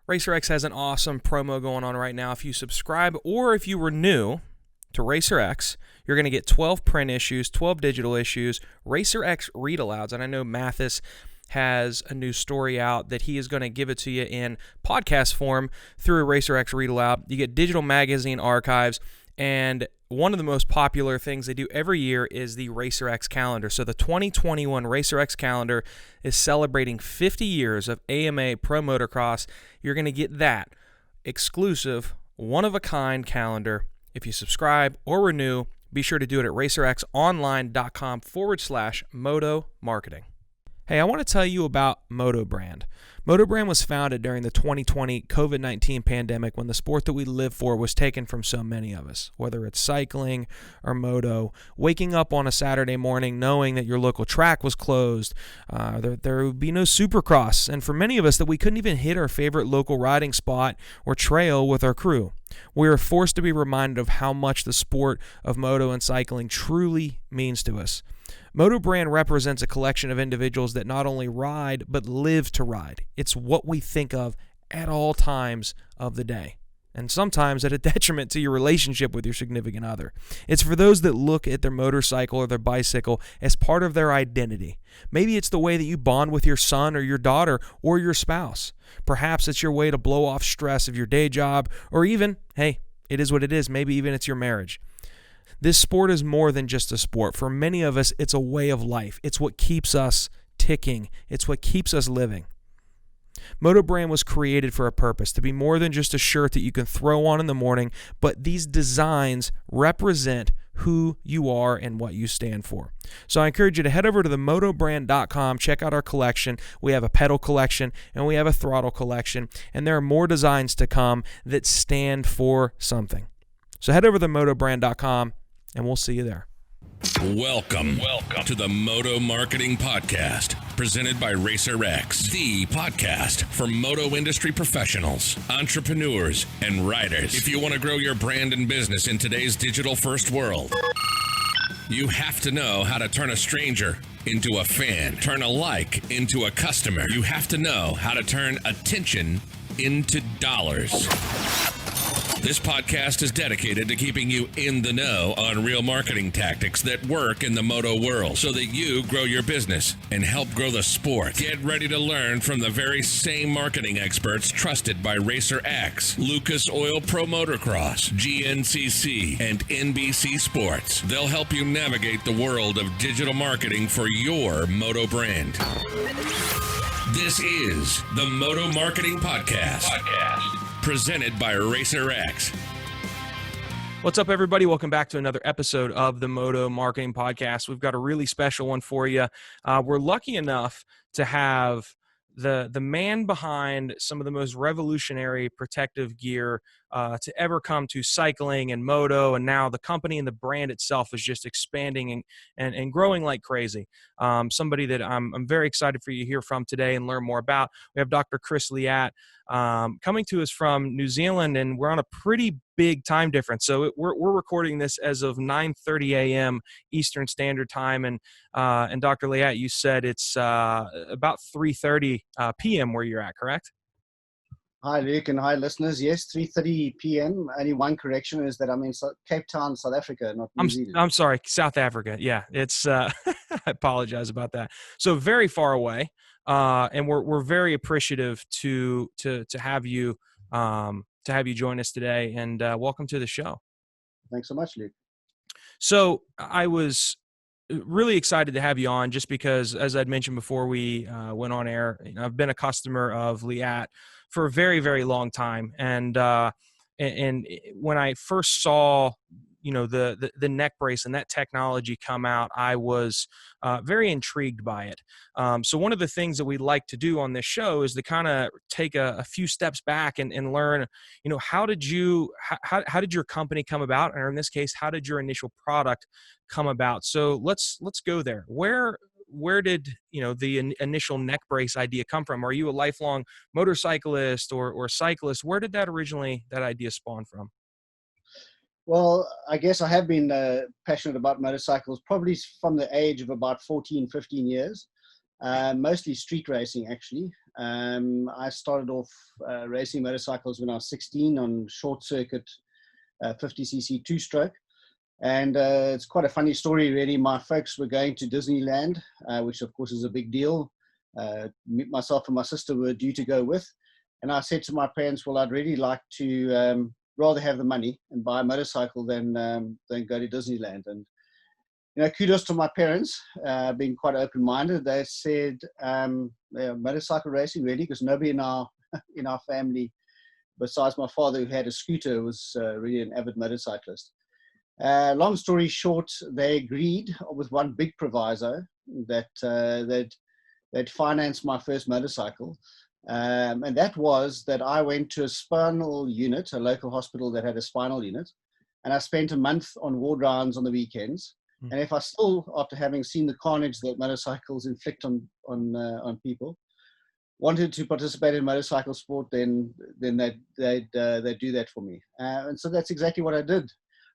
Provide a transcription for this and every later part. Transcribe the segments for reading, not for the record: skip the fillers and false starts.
RacerX has an awesome promo going on right now. If you subscribe or if you renew to RacerX, you're going to get 12 print issues, 12 digital issues, RacerX read-alouds. And I know Mathis has a new story out that he is going to give it to you in podcast form through a RacerX read-aloud. You get digital magazine archives, and one of the most popular things they do every year is the RacerX calendar. So the 2021 RacerX calendar is celebrating 50 years of AMA Pro Motocross. You're going to get that exclusive, one-of-a-kind calendar. If you subscribe or renew, be sure to do it at racerxonline.com/moto marketing. Hey, I want to tell you about Moto brand. Moto brand was founded during the 2020 COVID-19 pandemic when the sport that we live for was taken from so many of us, whether it's cycling or moto, waking up on a Saturday morning knowing that your local track was closed, there would be no Supercross, and for many of us that we couldn't even hit our favorite local riding spot or trail with our crew. We were forced to be reminded of how much the sport of moto and cycling truly means to us. Moto brand represents a collection of individuals that not only ride, but live to ride. It's what we think of at all times of the day, and sometimes at a detriment to your relationship with your significant other. It's for those that look at their motorcycle or their bicycle as part of their identity. Maybe it's the way that you bond with your son or your daughter or your spouse. Perhaps it's your way to blow off stress of your day job, or even, hey, it is what it is, maybe even it's your marriage. This sport is more than just a sport. For many of us, it's a way of life. It's what keeps us ticking. It's what keeps us living. Moto brand was created for a purpose, to be more than just a shirt that you can throw on in the morning, but these designs represent who you are and what you stand for. So I encourage you to head over to themotobrand.com, check out our collection. We have a pedal collection and we have a throttle collection, and there are more designs to come that stand for something. So head over to themotobrand.com and we'll see you there. Welcome to the Moto Marketing Podcast, presented by RacerX, the podcast for moto industry professionals, entrepreneurs, and riders. If you want to grow your brand and business in today's digital-first world, you have to know how to turn a stranger into a fan, turn a like into a customer. You have to know how to turn attention into dollars. This podcast is dedicated to keeping you in the know on real marketing tactics that work in the moto world so that you grow your business and help grow the sport. Get ready to learn from the very same marketing experts trusted by RacerX, Lucas Oil Pro Motocross, GNCC, and NBC Sports. They'll help you navigate the world of digital marketing for your moto brand. This is the Moto Marketing Podcast. Presented by RacerX. What's up, everybody? Welcome back to another episode of the Moto Marketing Podcast. We've got a really special one for you. We're lucky enough to have the man behind some of the most revolutionary protective gear to ever come to cycling and moto, and now the company and the brand itself is just expanding and growing like crazy. Somebody that I'm very excited for you to hear from today and learn more about. We have Dr. Chris Leatt coming to us from New Zealand, and we're on a pretty big time difference. So we're recording this as of 9:30 a.m. Eastern Standard Time, and Dr. Leatt, you said it's about 3:30 p.m. where you're at, correct? Hi, Luke, and hi, listeners. Yes, 3:30 p.m. Only one correction is that I'm in Cape Town, South Africa, not New Zealand. I'm sorry, South Africa. Yeah, it's. I apologize about that. So very far away, and we're very appreciative to have you join us today, and welcome to the show. Thanks so much, Luke. So I was really excited to have you on, just because, as I'd mentioned before we went on air, I've been a customer of Leatt for a very, very long time. And when I first saw, the neck brace and that technology come out, I was very intrigued by it. So one of the things that we like to do on this show is to kind of take a few steps back and learn, how did your company come about? Or in this case, how did your initial product come about? So let's go there. Where did the initial neck brace idea come from? Are you a lifelong motorcyclist or cyclist? Where did that idea spawn from? Well, I guess I have been passionate about motorcycles probably from the age of about 14, 15 years, mostly street racing, actually. I started off racing motorcycles when I was 16 on short circuit 50cc two-stroke. And it's quite a funny story, really. My folks were going to Disneyland, which of course is a big deal. Myself and my sister were due to go with. And I said to my parents, well, I'd really like to rather have the money and buy a motorcycle than go to Disneyland. And, you know, kudos to my parents, being quite open-minded. They said, motorcycle racing, really, because nobody in our family, besides my father, who had a scooter, was really an avid motorcyclist. Long story short, they agreed with one big proviso that they'd finance my first motorcycle. And that was that I went to a spinal unit, a local hospital that had a spinal unit, and I spent a month on ward rounds on the weekends. And if I still, after having seen the carnage that motorcycles inflict on people, wanted to participate in motorcycle sport, then they'd do that for me. And so that's exactly what I did.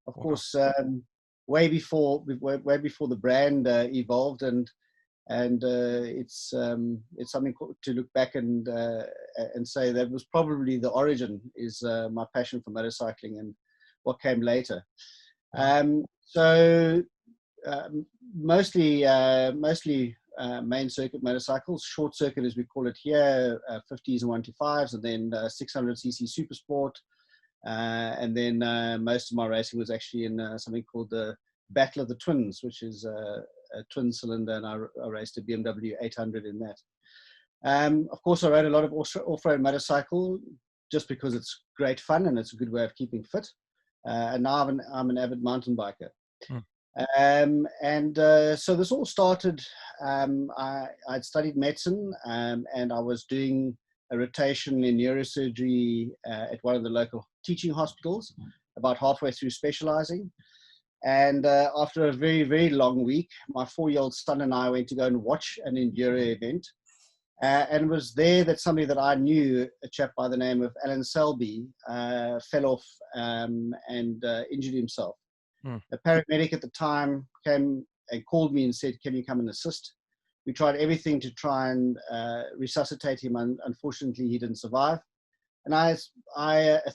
Of course, way before the brand evolved, and it's something to look back and say that was probably the origin, is my passion for motorcycling and what came later. Mostly main circuit motorcycles, short circuit as we call it here, 50s and 125s, and then 600cc super sport. And then most of my racing was actually in something called the Battle of the Twins, which is a twin cylinder, and I raced a BMW 800 in that. Of course, I rode a lot of off-road motorcycle just because it's great fun and it's a good way of keeping fit. And now I'm an avid mountain biker. So this all started, I'd studied medicine, and I was doing a rotation in neurosurgery at one of the local teaching hospitals, about halfway through specializing. And after a very, very long week, my 4-year-old son and I went to go and watch an enduro event. And it was there that somebody that I knew, a chap by the name of Alan Selby, fell off and injured himself. A paramedic at the time came and called me and said, can you come and assist? We tried everything to try and resuscitate him, and unfortunately he didn't survive. And I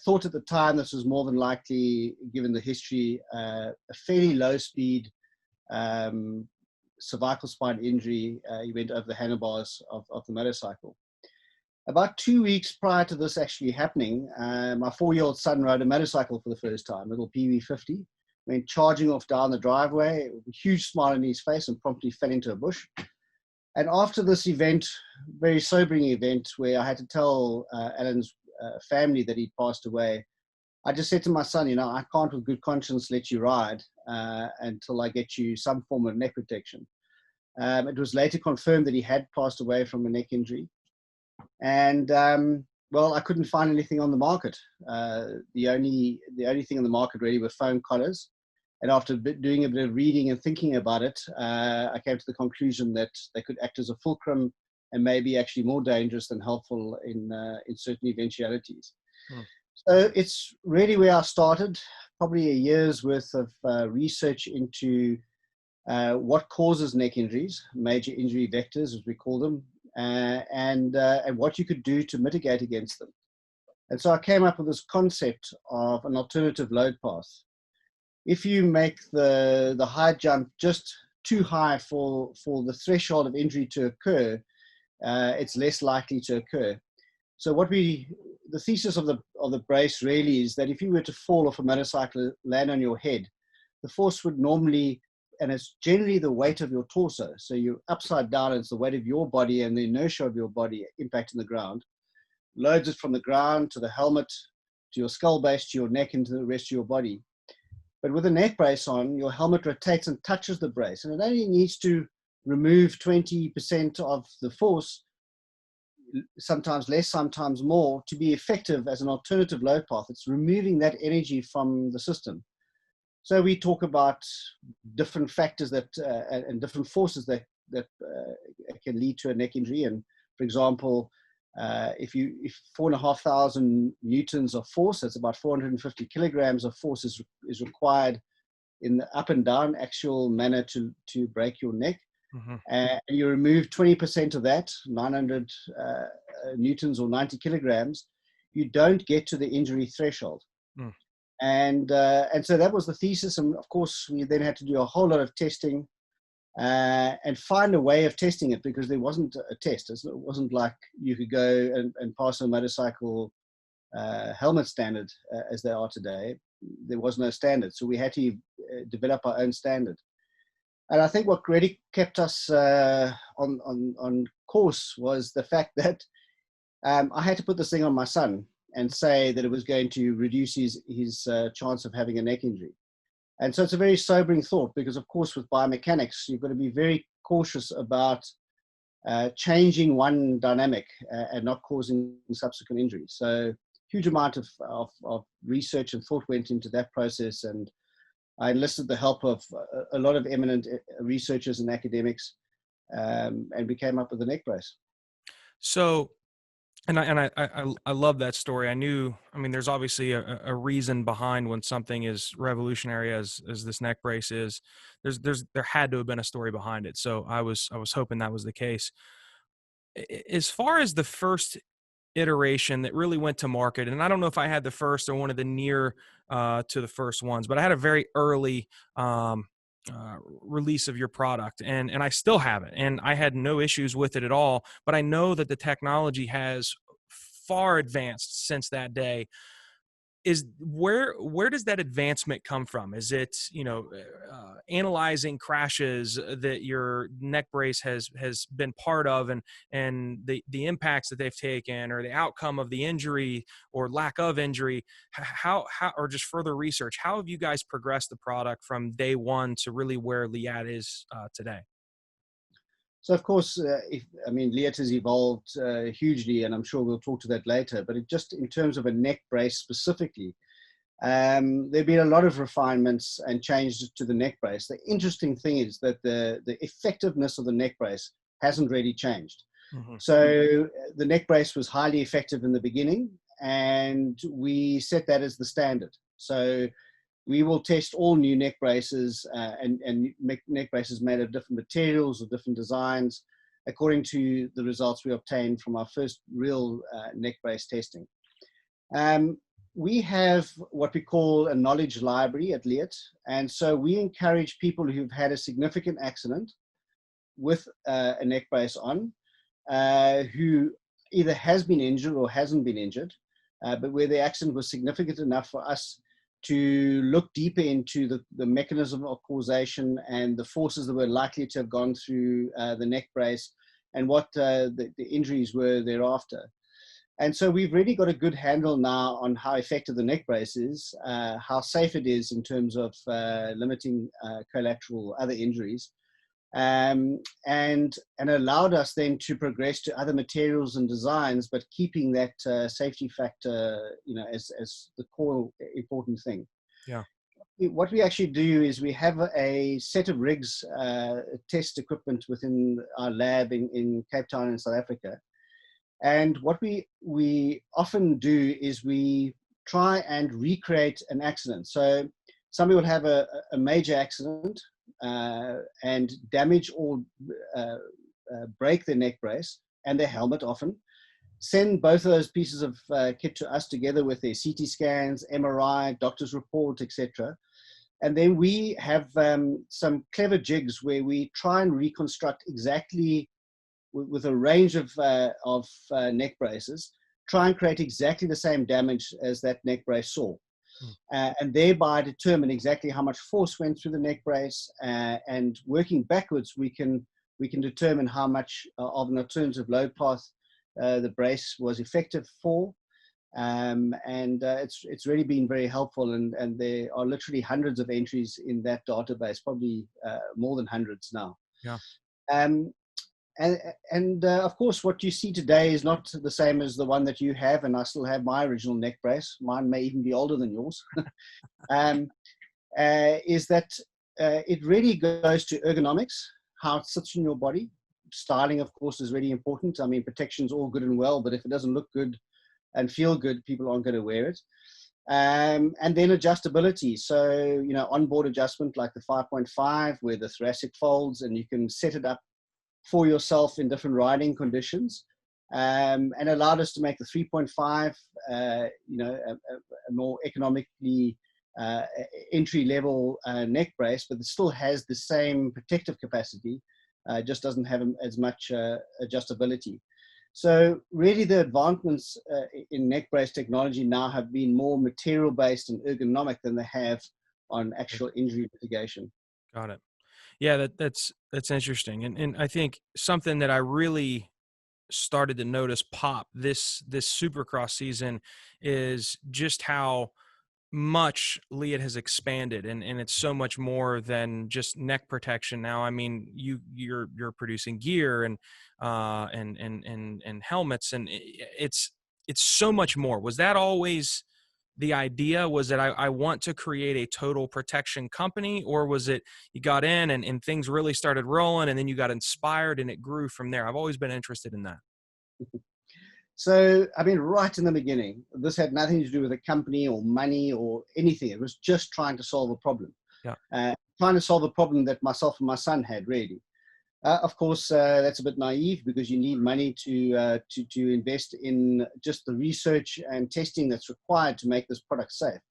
thought at the time this was more than likely, given the history, a fairly low speed cervical spine injury. He went over the handlebars of the motorcycle. About 2 weeks prior to this actually happening, my 4-year-old son rode a motorcycle for the first time, a little PV50, went charging off down the driveway, a huge smile on his face, and promptly fell into a bush. And after this event, very sobering event, where I had to tell Alan's family that he'd passed away, I just said to my son, you know, I can't with good conscience let you ride until I get you some form of neck protection. It was later confirmed that he had passed away from a neck injury. And well, I couldn't find anything on the market. The only thing on the market really were foam collars. And after doing a bit of reading and thinking about it, I came to the conclusion that they could act as a fulcrum and maybe actually more dangerous than helpful in certain eventualities. So it's really where I started, probably a year's worth of research into what causes neck injuries, major injury vectors as we call them, and what you could do to mitigate against them. And so I came up with this concept of an alternative load path. If you make the high jump just too high for the threshold of injury to occur, it's less likely to occur. So the thesis of the brace really is that if you were to fall off a motorcycle, land on your head, the force would normally, and it's generally the weight of your torso. So you're upside down, it's the weight of your body and the inertia of your body impacting the ground, loads it from the ground to the helmet, to your skull base, to your neck, and to the rest of your body. But with a neck brace on, your helmet rotates and touches the brace, and it only needs to remove 20% of the force, sometimes less, sometimes more, to be effective as an alternative load path. It's removing that energy from the system. So we talk about different factors that and different forces that can lead to a neck injury. And for example, if 4,500 newtons of force, that's about 450 kilograms of force is required in the up and down axial manner to break your neck. Mm-hmm. And you remove 20% of that, 900 newtons or 90 kilograms, you don't get to the injury threshold. Mm. And so that was the thesis. And of course, we then had to do a whole lot of testing and find a way of testing it, because there wasn't a test. It wasn't like you could go and pass a motorcycle helmet standard as they are today. There was no standard. So we had to develop our own standard. And I think what really kept us on course was the fact that I had to put this thing on my son and say that it was going to reduce his chance of having a neck injury. And so it's a very sobering thought, because, of course, with biomechanics, you've got to be very cautious about changing one dynamic and not causing subsequent injuries. So huge amount of research and thought went into that process. And I enlisted the help of a lot of eminent researchers and academics, and we came up with the neck brace. So, and I love that story. I mean, there's obviously a reason behind when something is revolutionary as this neck brace is. There had to have been a story behind it. So I was hoping that was the case. As far as the first iteration that really went to market, and I don't know if I had the first or one of the near to the first ones, but I had a very early release of your product, and I still have it, and I had no issues with it at all. But I know that the technology has far advanced since that day. Is where does that advancement come from? Is it, analyzing crashes that your neck brace has been part of, and the impacts that they've taken, or the outcome of the injury or lack of injury? How or just further research? How have you guys progressed the product from day one to really where Leatt is today? So, of course, Leatt has evolved hugely, and I'm sure we'll talk to that later. But just in terms of a neck brace specifically, there've been a lot of refinements and changes to the neck brace. The interesting thing is that the effectiveness of the neck brace hasn't really changed. Mm-hmm. So the neck brace was highly effective in the beginning, and we set that as the standard. So we will test all new neck braces and make neck braces made of different materials or different designs according to the results we obtained from our first real neck brace testing. We have what we call a knowledge library at Leatt, and so we encourage people who've had a significant accident with a neck brace on, who either has been injured or hasn't been injured, but where the accident was significant enough for us to look deeper into the mechanism of causation and the forces that were likely to have gone through the neck brace, and what the injuries were thereafter. And so we've really got a good handle now on how effective the neck brace is, how safe it is in terms of limiting collateral other injuries, and allowed us then to progress to other materials and designs, but keeping that safety factor, as the core important thing. Yeah. What we actually do is we have a set of rigs, test equipment within our lab in Cape Town in South Africa. And what we often do is we try and recreate an accident. So somebody will have a major accident and damage or break their neck brace and their helmet often. Send both of those pieces of kit to us together with their CT scans, MRI, doctor's report, etc. And then we have some clever jigs where we try and reconstruct exactly, with a range of neck braces, try and create exactly the same damage as that neck brace saw. And thereby determine exactly how much force went through the neck brace, and working backwards, we can determine how much of an alternative load path the brace was effective for. It's really been very helpful, and there are literally hundreds of entries in that database, probably more than hundreds now. Yeah. Of course, what you see today is not the same as the one that you have, and I still have my original neck brace. Mine may even be older than yours. Is that it really goes to ergonomics, how it sits in your body. Styling, of course, is really important. I mean, protection's all good and well, but if it doesn't look good and feel good, people aren't going to wear it. And then adjustability. So, onboard adjustment like the 5.5, where the thoracic folds, and you can set it up for yourself in different riding conditions. And allowed us to make the 3.5, a more economically entry-level neck brace, but it still has the same protective capacity, just doesn't have as much adjustability. So really the advancements in neck brace technology now have been more material-based and ergonomic than they have on actual injury mitigation. Got it. Yeah, that's interesting. And I think something that I really started to notice pop this Supercross season is just how much Leatt has expanded, and it's so much more than just neck protection now. I mean, you're producing gear and helmets, and it's so much more. Was that always the idea? Was that I want to create a total protection company, or was it you got in and things really started rolling and then you got inspired and it grew from there? I've always been interested in that. So, I mean, right in the beginning, this had nothing to do with a company or money or anything. It was just trying to solve a problem. Yeah. Trying to solve a problem that myself and my son had, really. Of course, that's a bit naive because you need money to invest in just the research and testing that's required to make this product safe.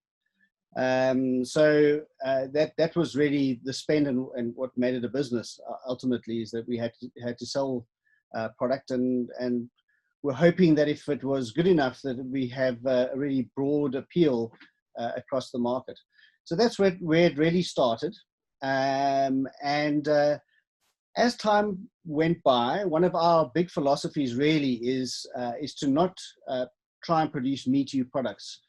So that was really the spend, and what made it a business ultimately is that we had to sell product, and we're hoping that if it was good enough that we have a really broad appeal across the market. So that's where it really started. As time went by, one of our big philosophies really is to not try and produce Me Too products.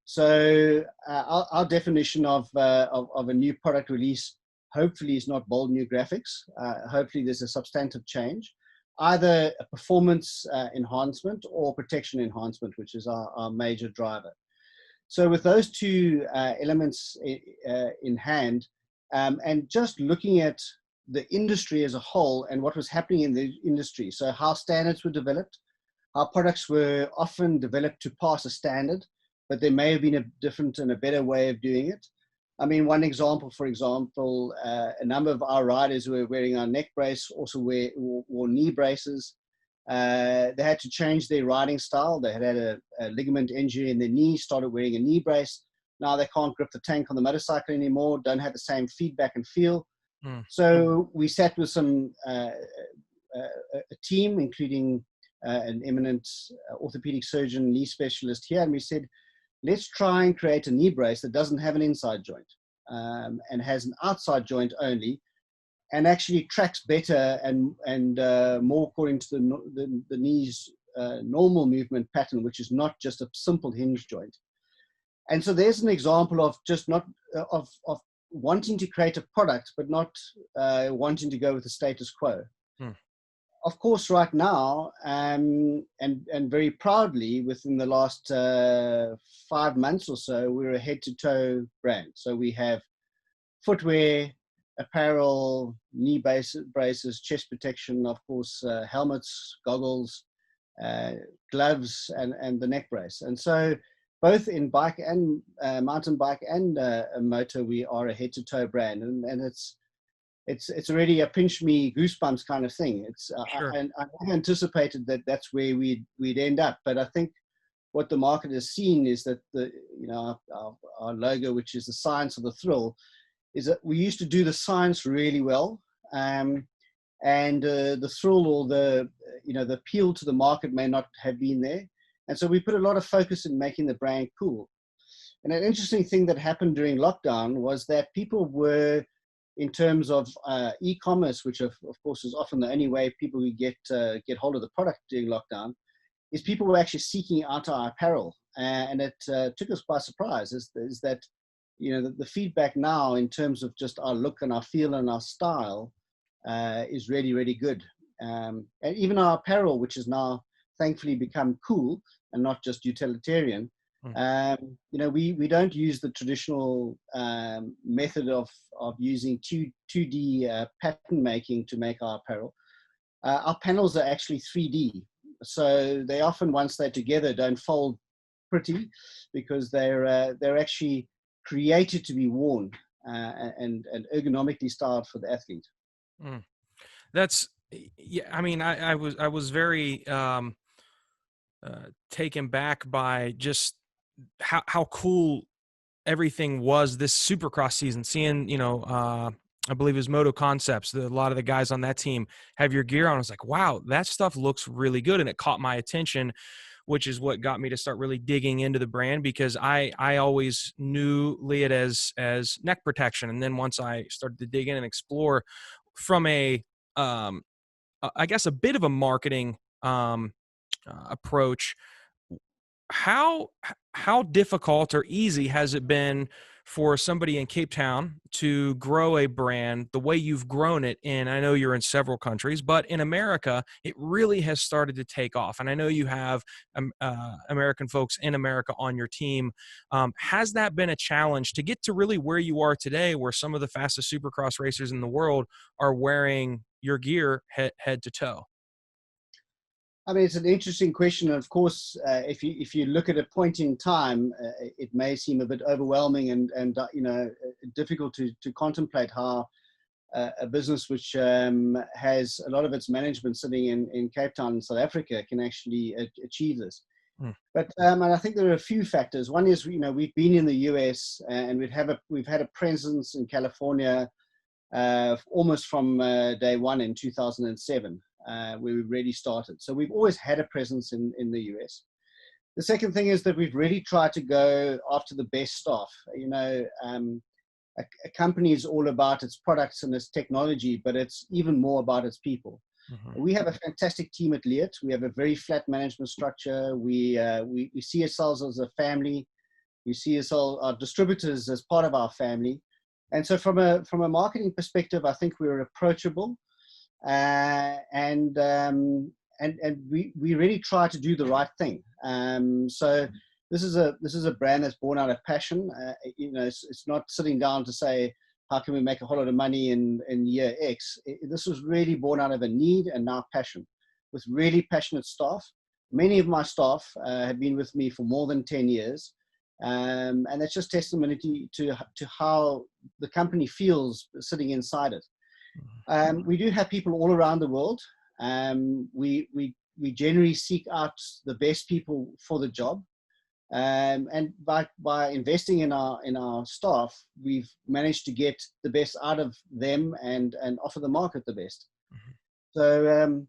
So our definition of a new product release hopefully is not bold new graphics. Hopefully there's a substantive change, either a performance enhancement or protection enhancement, which is our major driver. So with those two elements in hand, and just looking at the industry as a whole and what was happening in the industry, so how standards were developed, how products were often developed to pass a standard, but there may have been a different and a better way of doing it. I mean, one example, for example, a number of our riders who were wearing our neck brace also wore knee braces. They had to change their riding style. They had a ligament injury in their knee, started wearing a knee brace. Now they can't grip the tank on the motorcycle anymore, don't have the same feedback and feel. So we sat with a team, including an eminent orthopedic surgeon, knee specialist here, and we said, let's try and create a knee brace that doesn't have an inside joint and has an outside joint only, and actually tracks better and more according to the knee's normal movement pattern, which is not just a simple hinge joint. And so there's an example of just not of wanting to create a product, but not wanting to go with the status quo. Of course, right now, and very proudly, within the last 5 months or so, we're a head-to-toe brand. So we have footwear, apparel, knee braces, chest protection, of course, helmets, goggles, gloves, and the neck brace. And so both in bike and mountain bike and moto, we are a head-to-toe brand, and it's already a pinch me goosebumps kind of thing. It's Sure. I never anticipated that that's where we'd end up, but I think what the market has seen is that our logo, which is the science of the thrill, is that we used to do the science really well, and the thrill or the appeal to the market may not have been there, and so we put a lot of focus in making the brand cool. And an interesting thing that happened during lockdown was that people were, in terms of e-commerce, which of course is often the only way people get hold of the product during lockdown, is people were actually seeking out our apparel, and it took us by surprise. Is that the feedback now in terms of just our look and our feel and our style is really, really good, and even our apparel, which has now thankfully become cool and not just utilitarian. We don't use the traditional method of using 2D pattern making to make our apparel. Our panels are actually 3D, so they often, once they're together, don't fold pretty because they're actually created to be worn and ergonomically styled for the athlete. Mm. That's, yeah. I mean, I was very taken back by just how cool everything was this Supercross season. Seeing, I believe it was Moto Concepts, a lot of the guys on that team have your gear on. I was like, wow, that stuff looks really good, and it caught my attention, which is what got me to start really digging into the brand, because I always knew Leatt as neck protection, and then once I started to dig in and explore from I guess a bit of a marketing approach, how how difficult or easy has it been for somebody in Cape Town to grow a brand the way you've grown it in? I know you're in several countries, but in America, it really has started to take off. And I know you have American folks in America on your team. Has that been a challenge to get to really where you are today, where some of the fastest Supercross racers in the world are wearing your gear head to toe? I mean, it's an interesting question. And of course, if you look at a point in time, it may seem a bit overwhelming and difficult to contemplate how a business which has a lot of its management sitting in Cape Town in South Africa can actually achieve this. But and I think there are a few factors. One is, we've been in the US and we've had a presence in California almost from day one in 2007. Where we really started. So we've always had a presence in the US. The second thing is that we've really tried to go after the best staff. A company is all about its products and its technology, but it's even more about its people. Mm-hmm. We have a fantastic team at Leatt. We have a very flat management structure. We see ourselves as a family. We see our distributors as part of our family. And so from a marketing perspective, I think we're approachable. And we really try to do the right thing. So this is a brand that's born out of passion. It's not sitting down to say, how can we make a whole lot of money in year X? This was really born out of a need and now passion, with really passionate staff. Many of my staff have been with me for more than 10 years. And that's just testimony to how the company feels sitting inside it. We do have people all around the world. We generally seek out the best people for the job, and by investing in our staff, we've managed to get the best out of them and offer the market the best. Mm-hmm. So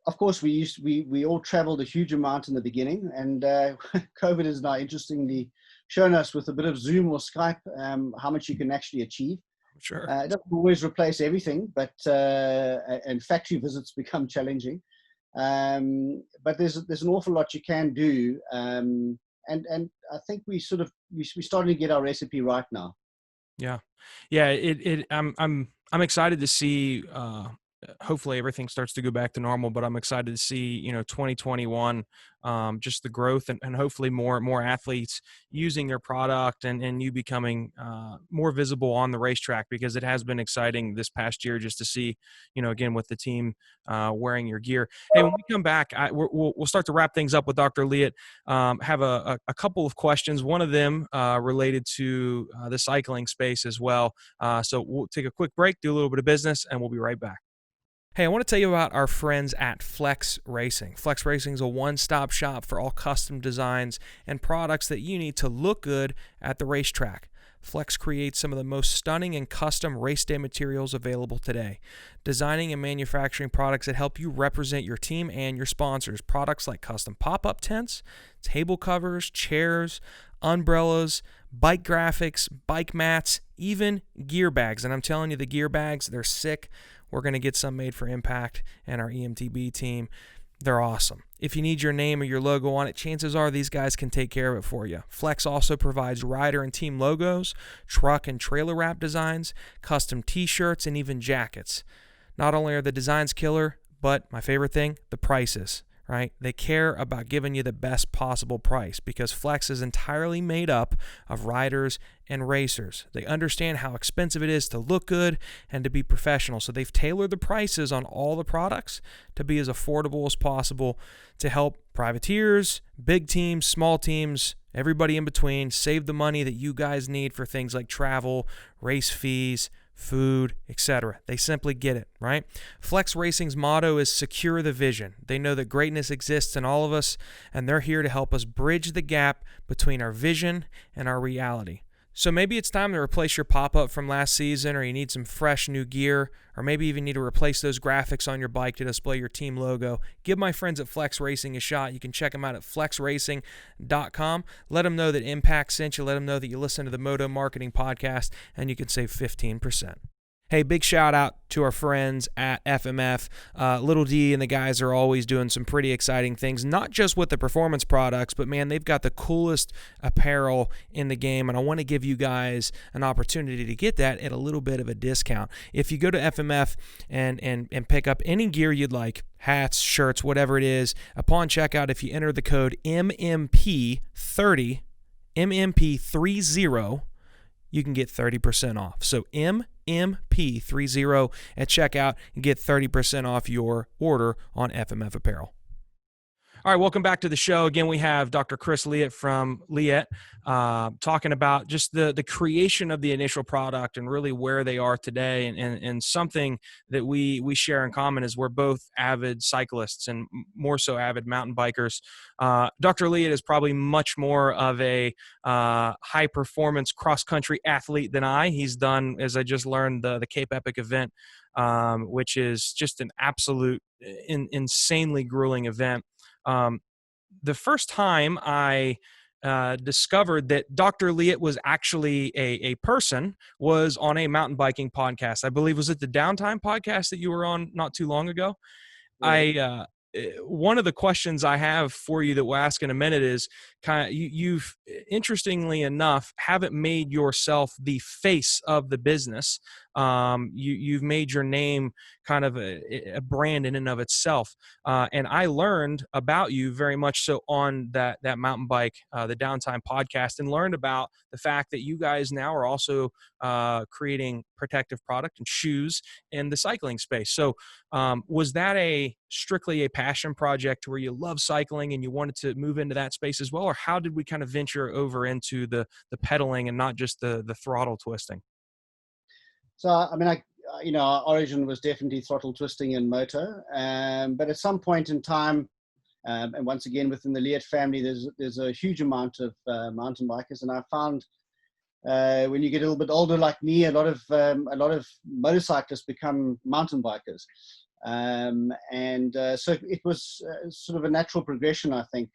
of course we all traveled a huge amount in the beginning, and COVID has now interestingly shown us with a bit of Zoom or Skype how much you can actually achieve. Sure. It doesn't always replace everything, but and factory visits become challenging. But there's an awful lot you can do, and I think we're starting to get our recipe right now. Yeah. I'm excited to see. Hopefully everything starts to go back to normal, but I'm excited to see 2021, just the growth and hopefully more athletes using your product and you becoming more visible on the racetrack, because it has been exciting this past year just to see again with the team wearing your gear. Hey, when we come back, we'll start to wrap things up with Dr. Leatt. Have a couple of questions, one of them related to the cycling space as well. So we'll take a quick break, do a little bit of business, and we'll be right back. Hey, I want to tell you about our friends at Flex Racing. Flex Racing is a one-stop shop for all custom designs and products that you need to look good at the racetrack. Flex creates some of the most stunning and custom race day materials available today, designing and manufacturing products that help you represent your team and your sponsors. Products like custom pop-up tents, table covers, chairs, umbrellas, bike graphics, bike mats, even gear bags. And I'm telling you, the gear bags, they're sick. We're going to get some made for Impact and our EMTB team. They're awesome. If you need your name or your logo on it, chances are these guys can take care of it for you. Flex also provides rider and team logos, truck and trailer wrap designs, custom t-shirts, and even jackets. Not only are the designs killer, but my favorite thing, the prices right? They care about giving you the best possible price because Flex is entirely made up of riders and racers. They understand how expensive it is to look good and to be professional. So they've tailored the prices on all the products to be as affordable as possible to help privateers, big teams, small teams, everybody in between save the money that you guys need for things like travel, race fees, food, etc. They simply get it, right? Flex Racing's motto is secure the vision. They know that greatness exists in all of us, and they're here to help us bridge the gap between our vision and our reality. So maybe it's time to replace your pop-up from last season, or you need some fresh new gear, or maybe even need to replace those graphics on your bike to display your team logo. Give my friends at Flex Racing a shot. You can check them out at flexracing.com. Let them know that Impact sent you. Let them know that you listen to the Moto Marketing Podcast, and you can save 15%. Hey, big shout out to our friends at FMF. Little D and the guys are always doing some pretty exciting things, not just with the performance products, but man, they've got the coolest apparel in the game, and I want to give you guys an opportunity to get that at a little bit of a discount. If you go to FMF and pick up any gear you'd like, hats, shirts, whatever it is, upon checkout, if you enter the code MMP30, MMP30, you can get 30% off. So MMP30 at checkout and get 30% off your order on FMF Apparel. All right, welcome back to the show. Again, we have Dr. Chris Leatt from Leatt talking about just the creation of the initial product and really where they are today. And something that we share in common is we're both avid cyclists and more so avid mountain bikers. Dr. Leatt is probably much more of a high-performance cross-country athlete than I. He's done, as I just learned, the Cape Epic event, which is just an absolute insanely grueling event. The first time I discovered that Dr. Leatt was actually a person was on a mountain biking podcast. I believe, was it the Downtime podcast that you were on not too long ago? Yeah. One of the questions I have for you that we'll ask in a minute is you've interestingly enough haven't made yourself the face of the business. You've made your name kind of a brand in and of itself. And I learned about you very much so on that mountain bike, the Downtime podcast, and learned about the fact that you guys now are also creating protective product and shoes in the cycling space. So was that strictly a passion project where you love cycling and you wanted to move into that space as well? Or how did we kind of venture over into the pedaling and not just the throttle twisting? So, I mean, our origin was definitely throttle twisting in Moto. But at some point in time, and once again, within the Leatt family, there's a huge amount of mountain bikers. And I found when you get a little bit older like me, a lot of motorcyclists become mountain bikers. So it was sort of a natural progression, I think,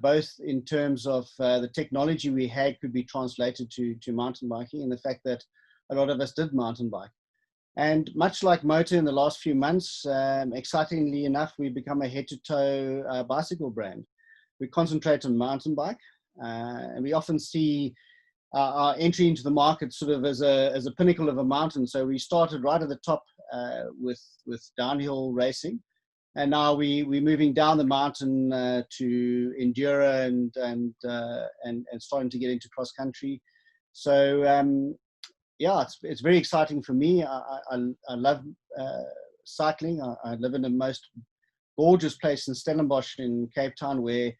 both in terms of the technology we had could be translated to mountain biking, and the fact that a lot of us did mountain bike. And much like Moto in the last few months, excitingly enough, we've become a head-to-toe bicycle brand. We concentrate on mountain bike, and we often see our entry into the market sort of as a pinnacle of a mountain. So we started right at the top with downhill racing, and now we're moving down the mountain to enduro and starting to get into cross country. So yeah, it's very exciting for me. I love cycling. I live in the most gorgeous place in Stellenbosch in Cape Town, where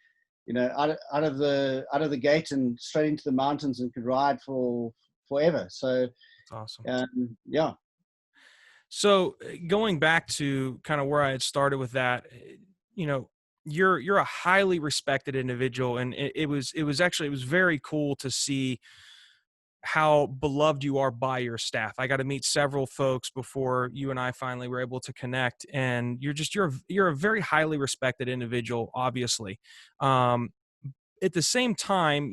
out of the gate and straight into the mountains and could ride for forever. So that's awesome. Yeah. So going back to kind of where I had started with that, you're a highly respected individual, and it was very cool to see how beloved you are by your staff. I got to meet several folks before you and I finally were able to connect, and you're a very highly respected individual, obviously. At the same time,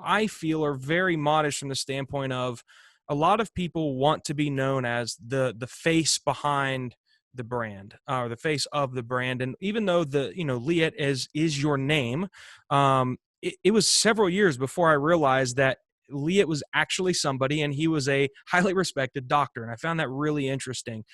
I feel, are very modest from the standpoint of a lot of people want to be known as the face behind the brand, or the face of the brand. And even though Leatt is your name, it was several years before I realized that Leatt was actually somebody, and he was a highly respected doctor. And I found that really interesting.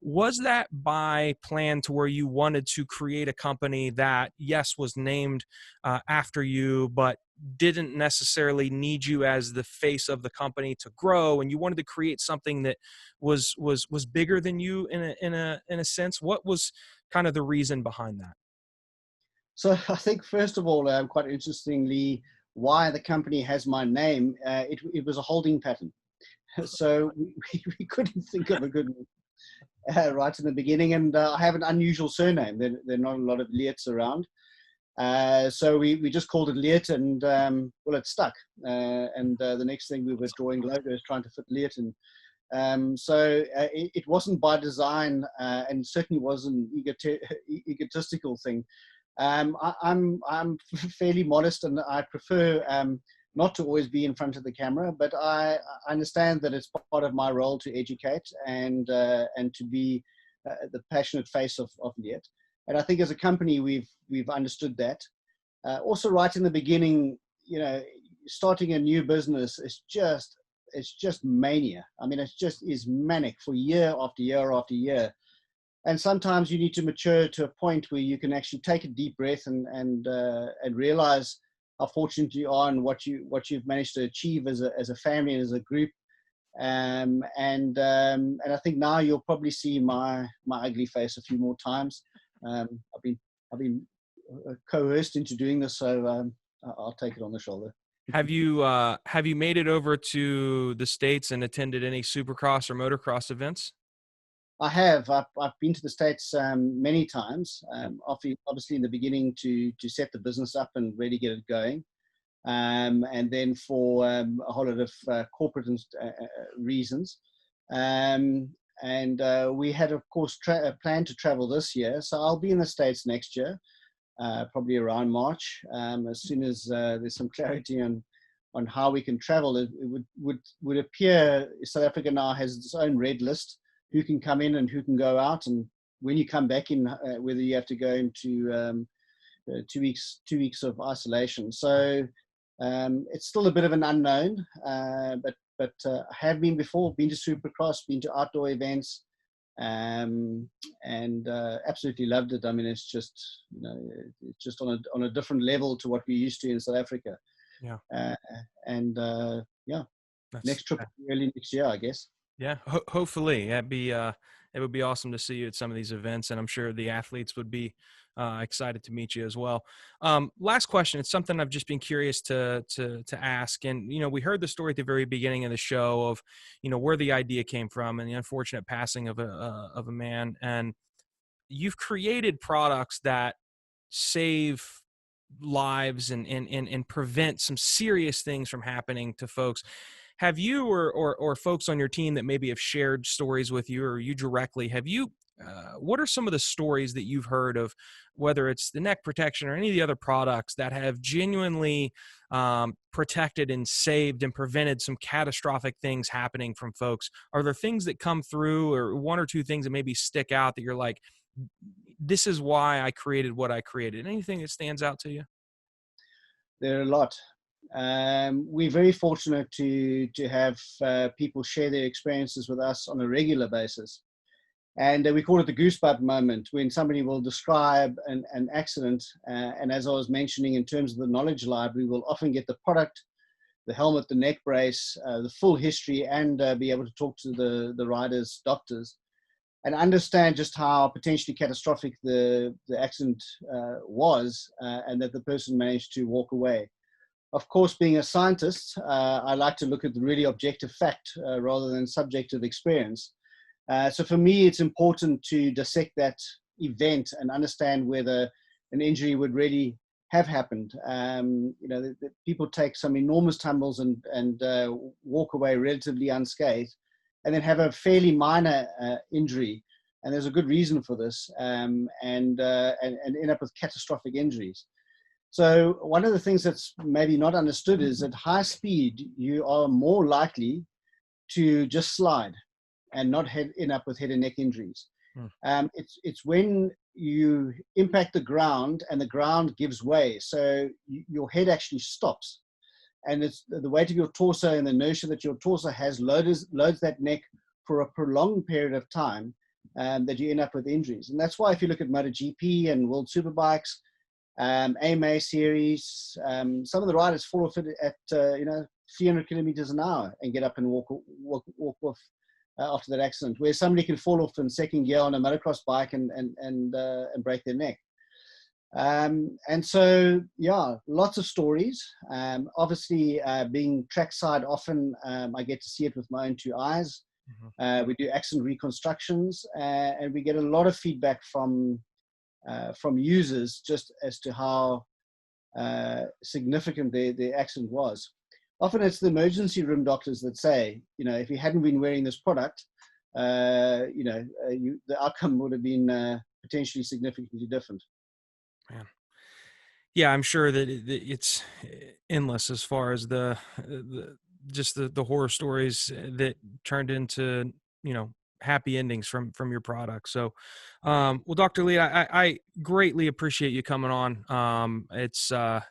Was that by plan to where you wanted to create a company that, yes, was named after you, but didn't necessarily need you as the face of the company to grow, and you wanted to create something that was bigger than you in a sense? What was kind of the reason behind that? So I think, first of all, quite interestingly, why the company has my name, it was a holding pattern. So we couldn't think of a good one right in the beginning. And I have an unusual surname. There are not a lot of Leatts around. So we just called it Leatt, and well, it stuck. And the next thing, we were drawing logos trying to fit Leatt in. It wasn't by design, and certainly wasn't egotistical thing. I'm fairly modest, and I prefer not to always be in front of the camera, but I understand that it's part of my role to educate and to be the passionate face of Leatt. And I think as a company, we've understood that. Also, right in the beginning, starting a new business is just mania. I mean, it just is manic for year after year after year. And sometimes you need to mature to a point where you can actually take a deep breath and realize how fortunate you are and what you've managed to achieve as a family and as a group. And I think now you'll probably see my ugly face a few more times. I've been coerced into doing this, so I'll take it on the shoulder. Have you made it over to the States and attended any Supercross or Motocross events? I have. I've been to the States many times, obviously in the beginning to set the business up and really get it going. And then for a whole lot of corporate reasons. We had, of course, planned to travel this year. So I'll be in the States next year, probably around March. As soon as there's some clarity on how we can travel, it would appear South Africa now has its own red list, who can come in and who can go out. And when you come back in, whether you have to go into 2 weeks of isolation. So it's still a bit of an unknown, but I have been before, been to Supercross, been to outdoor events, and absolutely loved it. I mean, it's just, it's just on a different level to what we're used to in South Africa. Yeah. Yeah, That's, next trip early next year, I guess. Yeah, hopefully. It would be awesome to see you at some of these events, and I'm sure the athletes would be excited to meet you as well. Last question. It's something I've just been curious to ask. And, we heard the story at the very beginning of the show of, where the idea came from and the unfortunate passing of a man. And you've created products that save lives and prevent some serious things from happening to folks. Have you or folks on your team that maybe have shared stories with you, or you directly, what are some of the stories that you've heard of, whether it's the neck protection or any of the other products that have genuinely protected and saved and prevented some catastrophic things happening from folks? Are there things that come through, or one or two things that maybe stick out that you're like, this is why I created what I created? Anything that stands out to you? There are a lot. We're very fortunate to have people share their experiences with us on a regular basis. And we call it the goosebump moment, when somebody will describe an accident. And as I was mentioning, in terms of the knowledge library, we'll often get the product, the helmet, the neck brace, the full history, and be able to talk to the rider's doctors and understand just how potentially catastrophic the accident was, and that the person managed to walk away. Of course, being a scientist, I like to look at the really objective fact rather than subjective experience. So for me, it's important to dissect that event and understand whether an injury would really have happened. People take some enormous tumbles and walk away relatively unscathed, and then have a fairly minor injury. And there's a good reason for this, and end up with catastrophic injuries. So one of the things that's maybe not understood is at high speed, you are more likely to just slide and not end up with head and neck injuries. It's when you impact the ground and the ground gives way. So your head actually stops. And it's the weight of your torso and the inertia that your torso has loads that neck for a prolonged period of time. that you end up with injuries. And that's why if you look at MotoGP and World Superbikes, AMA series, some of the riders fall off it at 300 kilometers an hour and get up and walk off after that accident, where somebody can fall off in second gear on a motocross bike and break their neck. And so, yeah, lots of stories. Obviously, being trackside often, I get to see it with my own two eyes. We do accident reconstructions, and we get a lot of feedback from users just as to how significant the accident was. Often it's the emergency room doctors that say, if you hadn't been wearing this product, the outcome would have been potentially significantly different. Man. Yeah, I'm sure that it's endless as far as the horror stories that turned into, happy endings from your product. So, well, Dr. Leatt, I greatly appreciate you coming on. I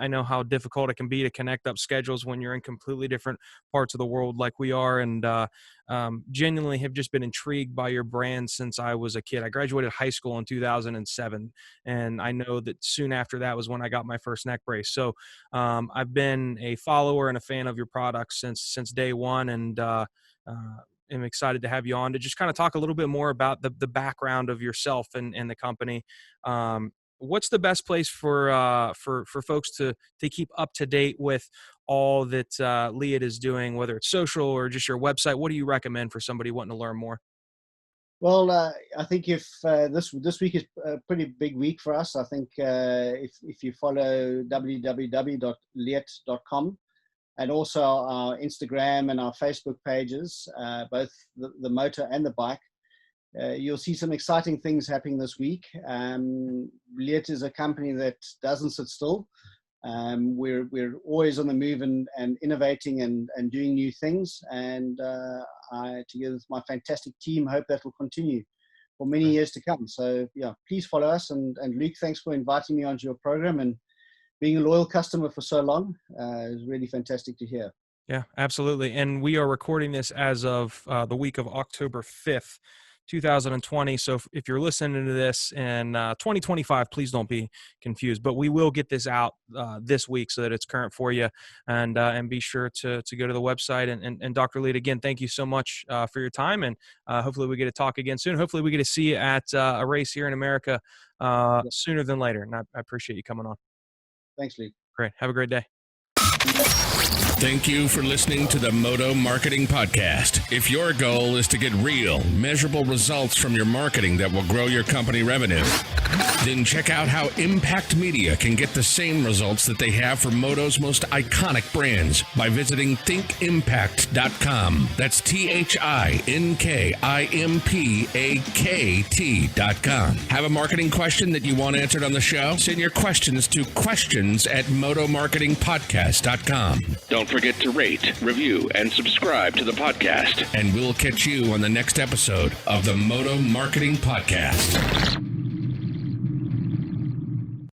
know how difficult it can be to connect up schedules when you're in completely different parts of the world like we are, and genuinely have just been intrigued by your brand since I was a kid. I graduated high school in 2007, and I know that soon after that was when I got my first neck brace. So I've been a follower and a fan of your products since day one, and I'm excited to have you on to just kind of talk a little bit more about the background of yourself and the company. What's the best place for folks to keep up to date with all that Leatt is doing, whether it's social or just your website? What do you recommend for somebody wanting to learn more? Well, I think if this week is a pretty big week for us. I think if you follow www.leatt.com, and also our Instagram and our Facebook pages, both the motor and the bike, you'll see some exciting things happening this week. Leatt is a company that doesn't sit still. We're always on the move and innovating and doing new things. And I, together with my fantastic team, hope that will continue for many years to come. So yeah, please follow us. And Luke, thanks for inviting me onto your program and being a loyal customer for so long. Is really fantastic to hear. Yeah, absolutely. And we are recording this as of the week of October 5th, 2020. So if you're listening to this in 2025, please don't be confused. But we will get this out this week so that it's current for you. And be sure to go to the website. And Dr. Leatt, again, thank you so much for your time. And hopefully we get to talk again soon. Hopefully we get to see you at a race here in America sooner than later. And I appreciate you coming on. Thanks, Lee. Great. Have a great day. Thank you for listening to the Moto Marketing Podcast. If your goal is to get real, measurable results from your marketing that will grow your company revenue, then check out how Impact Media can get the same results that they have for Moto's most iconic brands by visiting thinkimpact.com. That's THINKIMPAKT.com. Have a marketing question that you want answered on the show? Send your questions to questions@motomarketingpodcast.com. Don't forget to rate, review, and subscribe to the podcast. And we'll catch you on the next episode of the Moto Marketing Podcast.